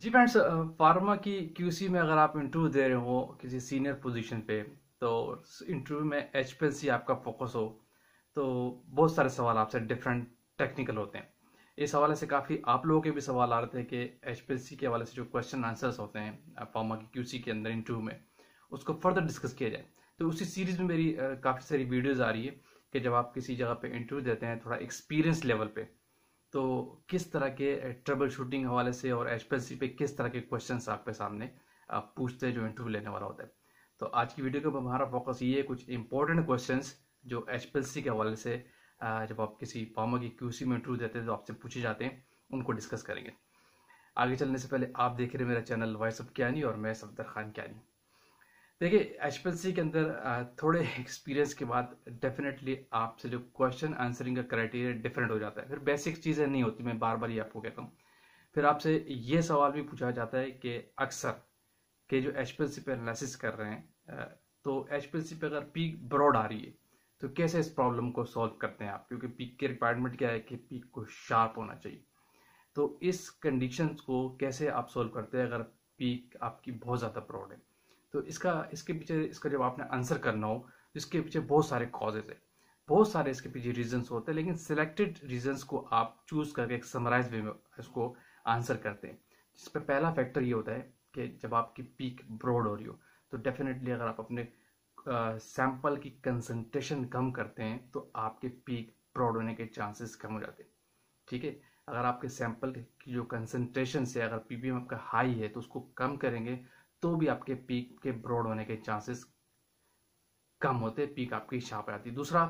जी friends, pharma की QC में अगर आप इंटरव्यू दे रहे हो किसी सीनियर पोजीशन पे, तो इंटरव्यू में एचपीएलसी आपका फोकस हो, तो बहुत सारे सवाल आपसे डिफरेंट टेक्निकल होते हैं। इस हवाले से काफ़ी आप लोगों के भी सवाल आ रहे थे कि एचपीएलसी के हवाले से जो क्वेश्चन आंसर्स होते हैं फार्मा की क्यूसी के अंदर इंटरव्यू में, उसको फर्दर डिस्कस किया जाए। तो उसी सीरीज में मेरी काफ़ी सारी वीडियोज़ आ रही है कि जब आप किसी जगह पे इंटरव्यू देते हैं थोड़ा एक्सपीरियंस लेवल पे, तो किस तरह के ट्रबल शूटिंग हवाले से और एचपीएलसी पे किस तरह के क्वेश्चंस आपके सामने आप पूछते हैं जो इंटरव्यू लेने वाला होता है। तो आज की वीडियो का हमारा फोकस ये है कुछ इंपॉर्टेंट क्वेश्चंस जो एचपीएलसी के हवाले से जब आप किसी फार्मा की क्यूसी में इंटरव्यू देते हैं तो आपसे पूछे जाते हैं, उनको डिस्कस करेंगे। आगे चलने से पहले आप देख रहे हैं मेरा चैनल वॉइस ऑफ कियानी और मैं सफदर खान कियानी। देखिए, एचपीएलसी के अंदर थोड़े एक्सपीरियंस के बाद डेफिनेटली आपसे जो क्वेश्चन आंसरिंग का क्राइटेरिया डिफरेंट हो जाता है। फिर बेसिक चीज़ें नहीं होती, मैं बार बार ये आपको कहता हूँ। फिर आपसे ये सवाल भी पूछा जाता है कि अक्सर के जो एचपीएलसी पे एनालिसिस कर रहे हैं, तो एचपीएलसी पे अगर पीक ब्रॉड आ रही है तो कैसे इस प्रॉब्लम को सॉल्व करते हैं आप, क्योंकि पीक की रिक्वायरमेंट क्या है कि पीक को शार्प होना चाहिए। तो इस कंडीशंस को कैसे आप सॉल्व करते हैं अगर पीक आपकी बहुत ज़्यादा ब्रॉड है। तो इसके पीछे इसका जब आपने आंसर करना हो तो इसके पीछे बहुत सारे कॉजेज है, बहुत सारे इसके पीछे रीजंस होते हैं, लेकिन सिलेक्टेड रीजंस को आप चूज करके एक समराइज वे में इसको आंसर करते हैं। जिसपे पहला फैक्टर ये होता है कि जब आपकी पीक ब्रॉड हो रही हो तो डेफिनेटली अगर आप अपने सैंपल की कंसंट्रेशन कम करते हैं तो आपके पीक ब्रॉड होने के चांसेस कम हो जाते हैं। ठीक है, अगर आपके सैंपल की जो कंसंट्रेशन से अगर पीपीएम आपका हाई है तो उसको कम करेंगे तो भी आपके पीक के ब्रॉड होने के चांसेस कम होते, पीक आपकी शार्प आती है। दूसरा,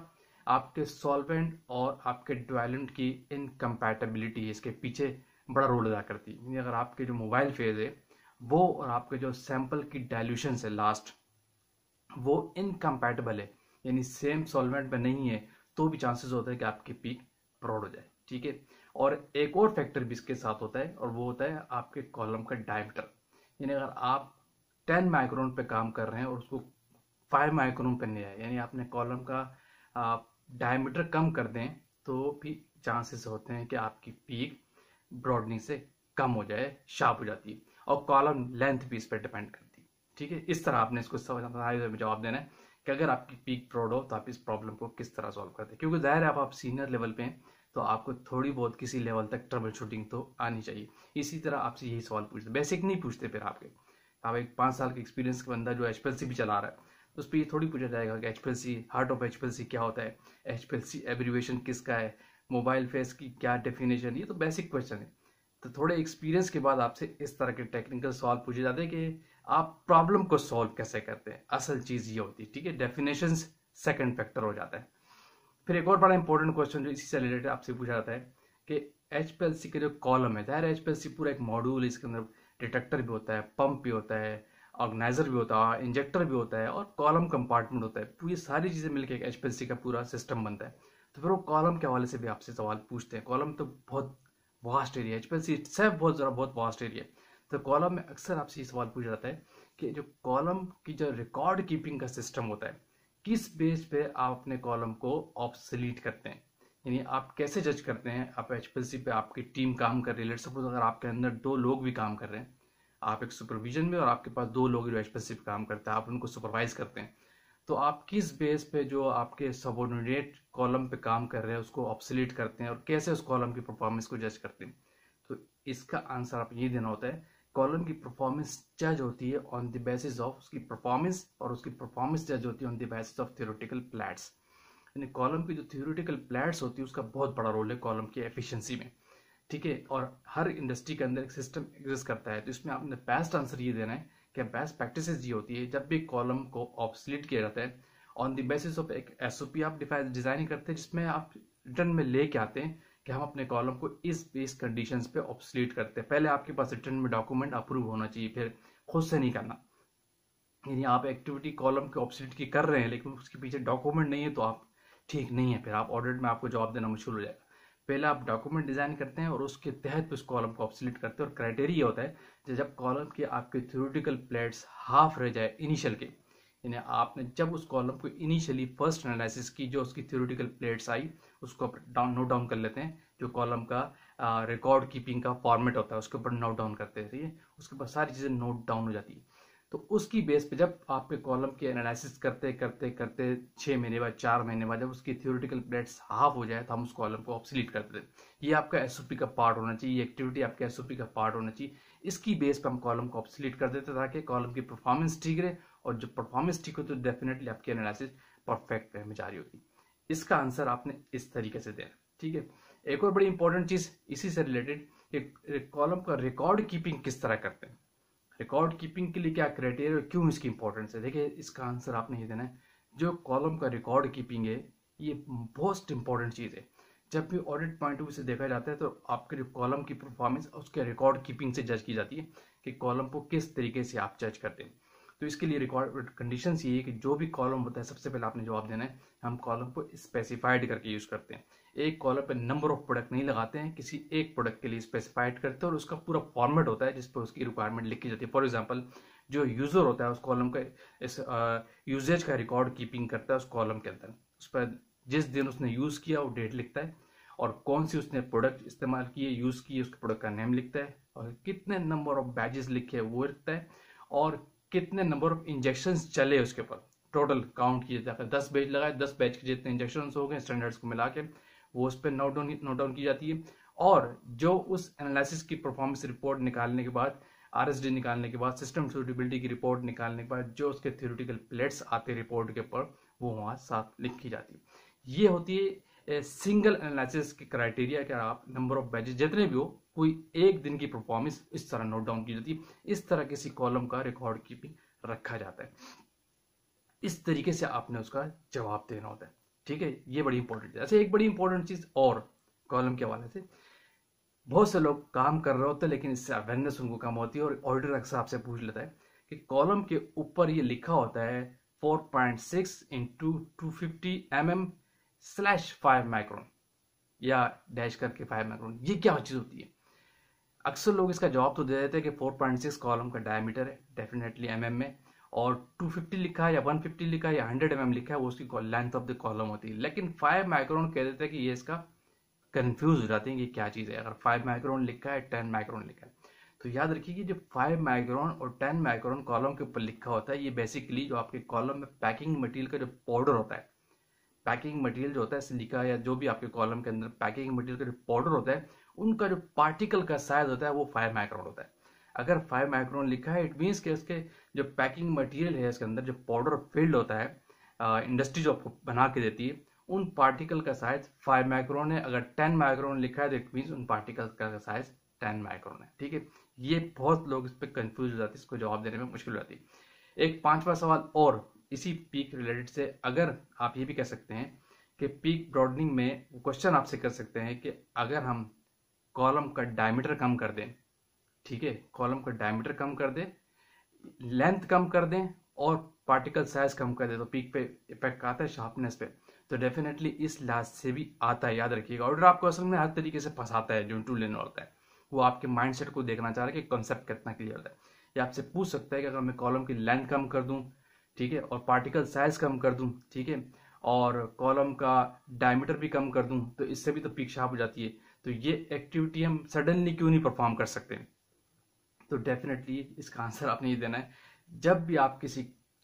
आपके सॉल्वेंट और आपके ड्वेलेंट की इनकम्पैटिबिलिटी इसके पीछे बड़ा रोल अदा करती है। यानी अगर आपके जो मोबाइल फेज है वो और आपके जो सैंपल की डाइल्यूशन है लास्ट, वो इनकम्पैटिबल है, यानी सेम सॉल्वेंट में नहीं है, तो भी चांसेस होता है कि आपकी पीक ब्रॉड हो जाए। ठीक है, और एक और फैक्टर भी इसके साथ होता है और वो होता है आपके कॉलम का डायमीटर। यानी अगर आप 10 माइक्रोन पे काम कर रहे हैं और उसको 5 माइक्रोन पे नहीं आए, यानी आपने कॉलम का डायमीटर कम कर दें, तो भी चांसेस होते हैं कि आपकी पीक ब्रॉडनिंग से कम हो जाए, शार्प हो जाती है। और कॉलम लेंथ भी इस पर डिपेंड करती है। ठीक है, इस तरह आपने इसको समझाए में जवाब देना है कि अगर आपकी पीक ब्रॉड हो तो आप इस प्रॉब्लम को किस तरह सॉल्व करते हैं। क्योंकि जाहिर है आप सीनियर लेवल पे हैं तो आपको थोड़ी बहुत किसी लेवल तक ट्रबल शूटिंग तो आनी चाहिए। इसी तरह आपसे यही सवाल पूछते, बेसिक नहीं पूछते। फिर आपके आप एक 5 साल के एक्सपीरियंस का बंदा जो एचपीएलसी भी चला रहा है तो उस पर ये थोड़ी पूछा जाएगा कि एचपीएलसी, हार्ट ऑफ एचपीएलसी क्या होता है, एचपीएलसी एब्रीविएशन किसका है, मोबाइल फेस की क्या डेफिनेशन, ये तो बेसिक क्वेश्चन है। तो थोड़े एक्सपीरियंस के बाद आपसे इस तरह के टेक्निकल सवाल पूछे जाते हैं कि आप प्रॉब्लम को सॉल्व कैसे करते हैं। असल चीज ये होती है। ठीक है, डेफिनेशंस सेकंड फैक्टर हो जाता है। फिर एक और बड़ा इंपॉर्टेंट क्वेश्चन जो इसी से रिलेटेड आपसे पूछा जाता है कि एचपीएलसी के जो कॉलम है, जाहिर है एचपीएलसी पूरा एक मॉड्यूल है, इसके अंदर डिटेक्टर भी होता है, पंप भी होता है, ऑर्गेनाइजर भी होता है, इंजेक्टर भी होता है और कॉलम कंपार्टमेंट होता है। तो ये सारी चीजें मिलकर एक एचपीएलसी का पूरा सिस्टम बनता है। तो फिर वो कॉलम के हवाले से भी आपसे सवाल पूछते हैं। कॉलम तो बहुत वास्ट एरिया, एचपीएलसी इटसेल्फ बहुत वास्ट एरिया। तो कॉलम में अक्सर आपसे ये सवाल पूछा जाता है कि जो कॉलम की जो रिकॉर्ड कीपिंग का सिस्टम होता है, किस बेस पे आप अपने कॉलम को ऑब्सोलीट करते हैं। यानी आप कैसे जज करते हैं, आप एचपीएलसी पे आपकी टीम काम कर रही है, लेट्स सपोज अगर आपके अंदर 2 लोग भी काम कर रहे हैं, आप एक सुपरविजन में और आपके पास 2 लोग जो एचपीएलसी पे काम करते हैं, आप उनको सुपरवाइज करते हैं, तो आप किस बेस पे जो आपके सबऑर्डिनेट कॉलम पे काम कर रहे हैं उसको ऑब्सोलीट करते हैं और कैसे उस कॉलम की परफॉर्मेंस को जज करते हैं। तो इसका आंसर आप ये देना होता है, कॉलम की परफॉर्मेंस जज होती है ऑन द बेसिस ऑफ उसकी परफॉर्मेंस, और उसकी परफॉर्मेंस जज होती है on the basis of theoretical plants. यानी कॉलम की जो थ्योरेटिकल प्लैट्स होती है उसका बहुत बड़ा रोल है कॉलम की एफिशिएंसी में। ठीक है, और हर इंडस्ट्री के अंदर एक सिस्टम एग्जिस्ट करता है, तो इसमें आपने बेस्ट आंसर ये देना है कि बेस्ट प्रैक्टिसेस ये होती है जब भी कॉलम को ऑब्सोलीट किया जाता है ऑन द बेसिस ऑफ एक एसओपी आप डिजाइन करते हैं, जिसमें आप रिटर्न में लेके आते हैं कि हम अपने कॉलम को इस बेस कंडीशंस पे ऑब्सोलीट करते हैं। पहले आपके पास रिटर्न में डॉक्यूमेंट अप्रूव होना चाहिए, फिर खुद से नहीं करना। यानी आप एक्टिविटी कॉलम के ऑब्सोलीट की कर रहे हैं लेकिन उसके पीछे डॉक्यूमेंट नहीं है तो आप ठीक नहीं है, फिर आप ऑडिट में आपको जवाब देना मुश्किल हो जाएगा। पहले आप डॉक्यूमेंट डिजाइन करते हैं और उसके तहत उस कॉलम को ऑब्सोलीट करते हैं। और क्राइटेरिया होता है जब कॉलम के आपके थ्योरेटिकल प्लेट्स हाफ रह जाए इनिशियल के, यानी आपने जब उस कॉलम को इनिशियली फर्स्ट एनालिसिस की, जो उसकी थ्योरेटिकल प्लेट्स आई उसको डाउन नोट डाउन कर लेते हैं, जो कॉलम का रिकॉर्ड कीपिंग का फॉर्मेट होता है, उसके ऊपर नोट डाउन करते हैं, ठीक है, उसके ऊपर सारी चीज़ें नोट डाउन हो जाती है। तो उसकी बेस पे जब आपके कॉलम के एनालिसिस करते करते करते 6 महीने बाद, 4 महीने बाद जब उसकी थ्योरेटिकल प्लेट्स हाफ हो जाए तो हम उस कॉलम को ऑब्सोलीट कर देते हैं। ये आपका एसओपी का पार्ट होना चाहिए, ये एक्टिविटी आपके एसओपी का पार्ट होना चाहिए। इसकी बेस पे हम कॉलम को ऑब्सोलीट कर देते हैं ताकि कॉलम की परफॉर्मेंस ठीक रहे, और जब परफॉर्मेंस ठीक हो तो डेफिनेटली आपकी एनालिसिस परफेक्ट वे में जारी होगी। इसका आंसर आपने इस तरीके से देना, ठीक है। एक और बड़ी इंपॉर्टेंट चीज इसी से रिलेटेड कि कॉलम का रिकॉर्ड कीपिंग किस तरह करते हैं, रिकॉर्ड कीपिंग के लिए क्या क्राइटेरिया, क्यों इसकी इंपॉर्टेंस है। देखिए इसका आंसर आपने ये देना है, जो कॉलम का रिकॉर्ड कीपिंग है ये मोस्ट इंपॉर्टेंट चीज़ है। जब भी ऑडिट पॉइंट ऑफ व्यू से देखा जाता है तो आपके जो कॉलम की परफॉर्मेंस उसके रिकॉर्ड कीपिंग से जज की जाती है कि कॉलम को किस तरीके से आप जज करते हैं। तो इसके लिए रिकॉर्ड कंडीशंस ये है कि जो भी कॉलम होता है सबसे पहले आपने जवाब देना है, हम कॉलम को स्पेसिफाइड करके यूज करते हैं। एक कॉलम पे नंबर ऑफ प्रोडक्ट नहीं लगाते हैं, किसी एक प्रोडक्ट के लिए स्पेसिफाइड करते हैं और उसका पूरा फॉर्मेट होता है जिस पर उसकी रिक्वायरमेंट लिखी जाती है। फॉर एग्जांपल जो यूजर होता है उस कॉलम का इस यूजेज का रिकॉर्ड कीपिंग करता है उस कॉलम के अंदर, उस पर जिस दिन उसने यूज किया वो डेट लिखता है, और कौन सी उसने प्रोडक्ट इस्तेमाल किए यूज किए उसके प्रोडक्ट का नेम लिखता है, और कितने नंबर ऑफ बैचेस लिखे वो लिखता है, और कितने नंबर ऑफ इंजेक्शंस चले उसके ऊपर टोटल काउंट किए जाकर 10 बैच लगाए, 10 बैच के जितने इंजेक्शन हो गए स्टैंडर्ड्स को मिला के वो उस पर नोट डाउन की जाती है। और जो उस एनालिसिस की परफॉर्मेंस रिपोर्ट निकालने के बाद, आरएसडी निकालने के बाद, सिस्टम सूटेबिलिटी की रिपोर्ट निकालने के बाद जो उसके थ्योरेटिकल प्लेट्स आते हैं रिपोर्ट के ऊपर वो वहाँ साथ लिखी जाती है। ये होती है सिंगल एनालिसिस की क्राइटेरिया कि आप नंबर ऑफ बैचेस जितने भी हो कोई एक दिन की परफॉर्मेंस इस तरह नोट डाउन की जाती है। इस तरह किसी कॉलम का रिकॉर्ड कीपिंग रखा जाता है, इस तरीके से आपने उसका जवाब देना होता है, ठीक है। ये बड़ी इंपॉर्टेंट है। अच्छा एक बड़ी इंपॉर्टेंट चीज और कॉलम के हवाले से, बहुत से लोग काम कर रहे होते हैं लेकिन इससे अवेयरनेस उनको कम होती है और ऑडिटर अक्सर आपसे पूछ लेता है कि कॉलम के ऊपर ये लिखा होता है 4.6 इंटू 250 mm/5 माइक्रोन या डैश करके 5 माइक्रोन, ये क्या चीज होती है। अक्सर लोग इसका जवाब तो दे देते हैं कि 4.6 कॉलम का डायमीटर है डेफिनेटली एमएम में, और 250 लिखा है या 150 लिखा है या 100 mm लिखा है वो उसकी लेंथ ऑफ द कॉलम होती है। लेकिन 5 माइक्रोन कह देते हैं कि ये इसका कंफ्यूज हो जाते हैं कि क्या चीज़ है। अगर 5 माइक्रोन लिखा है 10 माइक्रोन लिखा है तो याद रखिए कि जो 5 माइक्रोन और 10 माइक्रोन कॉलम के ऊपर लिखा होता है ये बेसिकली जो आपके कॉलम में पैकिंग मटेरियल का जो पाउडर होता है, पैकिंग मटेरियल जो होता है सिलिका या जो भी आपके कॉलम के अंदर पैकिंग मटेरियल का जो पाउडर होता है उनका जो पार्टिकल का साइज होता है वो 5 माइक्रोन होता है। अगर 5 माइक्रोन लिखा है इट मीन्स कि उसके जो पैकिंग मटेरियल है इसके अंदर जो पाउडर फील्ड होता है इंडस्ट्री जो आपको बना के देती है उन पार्टिकल का साइज 5 माइक्रोन है। अगर 10 माइक्रोन लिखा है तो इट मीन्स उन पार्टिकल का साइज 10 माइक्रोन है, ठीक है। ये बहुत लोग इस पर कंफ्यूज हो जाते हैं, इसको जवाब देने में मुश्किल हो जाती है। एक 5वां सवाल और इसी पीक रिलेटेड से, अगर आप ये भी कह सकते हैं कि पीक ब्रॉडनिंग में क्वेश्चन आपसे कर सकते हैं कि अगर हम कॉलम का डायमीटर कम कर दें, ठीक है, कॉलम का डायमीटर कम कर दें, लेंथ कम कर दें और पार्टिकल साइज कम कर दें तो पीक पे इफेक्ट आता है शार्पनेस पे, तो डेफिनेटली इस लिहाज से भी आता है। याद रखिएगा ऑर्डर आपको असल में हर तरीके से फंसाता है जो इंटरव्यू लेने होता है, वो आपके माइंडसेट को देखना चाह रहा है कि कॉन्सेप्ट कितना क्लियर होता है। ये आपसे पूछ सकता है कि अगर मैं कॉलम की लेंथ कम कर दूं, ठीक है, और पार्टिकल साइज कम कर दूं, ठीक है, और कॉलम का डायमीटर भी कम कर दूं तो इससे भी तो पीक शार्प हो जाती है। तो ये एक्टिविटी हम सडनली क्यों नहीं परफॉर्म कर सकते। तो डेफिनेटली इसका आंसर आपने ये देना है, जब भी आप किसी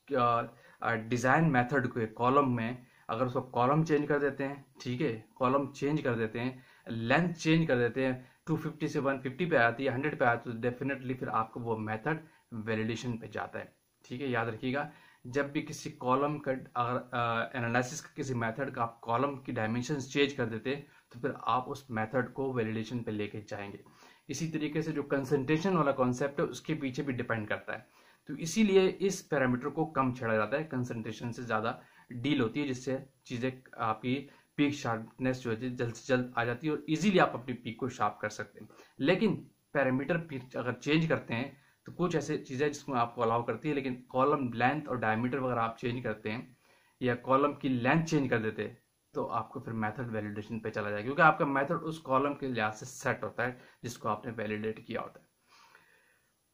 डिजाइन मेथड को कॉलम में अगर उसको कॉलम चेंज कर देते हैं, ठीक है, कॉलम चेंज कर देते हैं, लेंथ चेंज कर देते हैं, 250 से 150 पे आती है, 100 पे आती है, तो डेफिनेटली फिर आपको वो मेथड वैलिडेशन पे जाता है, ठीक है। याद रखिएगा जब भी किसी कॉलम का अगर एनालिसिस का किसी मेथड का आप कॉलम की डायमेंशंस चेंज कर देते हैं तो फिर आप उस मेथड को वैलिडेशन पे लेके जाएंगे। इसी तरीके से जो कंसंट्रेशन वाला कॉन्सेप्ट है उसके पीछे भी डिपेंड करता है, तो इसीलिए इस पैरामीटर को कम छेड़ा जाता है, कंसंट्रेशन से ज्यादा डील होती है जिससे चीजें आपकी पीक शार्पनेस जो है जल्द से जल्द आ जाती है और इजीली आप अपनी पीक को शार्प कर सकते हैं। लेकिन पैरामीटर अगर चेंज करते हैं तो कुछ ऐसे चीजें जिसको आपको अलाउ करती है, लेकिन कॉलम लेंथ और डायमीटर अगर आप चेंज करते हैं या कॉलम की लेंथ चेंज कर देते हैं तो आपको फिर मेथड वैलिडेशन पे चला जाएगा, क्योंकि आपका मेथड उस कॉलम के लिहाज से सेट होता है जिसको आपने वैलिडेट किया होता है।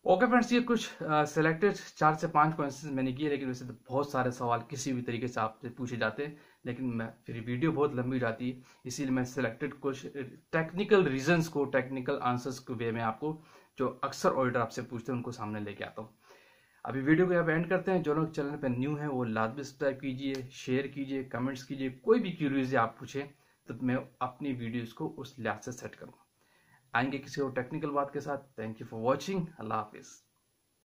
ओके फ्रेंड्स, ये कुछ सिलेक्टेड 4 से 5 क्वेश्चन मैंने किए, लेकिन वैसे तो बहुत सारे सवाल किसी भी तरीके से आपसे पूछे जाते हैं, लेकिन मैं फिर वीडियो बहुत लंबी जाती है, इसीलिए मैं सिलेक्टेड कुछ टेक्निकल रीजंस को, टेक्निकल आंसर्स के वे में आपको जो अक्सर ऑडिटर आपसे पूछते हैं उनको सामने लेके आता हूँ। अभी वीडियो को यहाँ पे एंड करते हैं। जो लोग चैनल पर न्यू है वो लाजमी सब्सक्राइब कीजिए, शेयर कीजिए, कमेंट्स कीजिए, कोई भी क्यूरीज आप पूछे तो मैं अपनी वीडियोज़ को उस लिहाज से सेट करूँगा। आएंगे किसी और टेक्निकल बात के साथ। Thank you for watching. अल्लाह हाफिज़।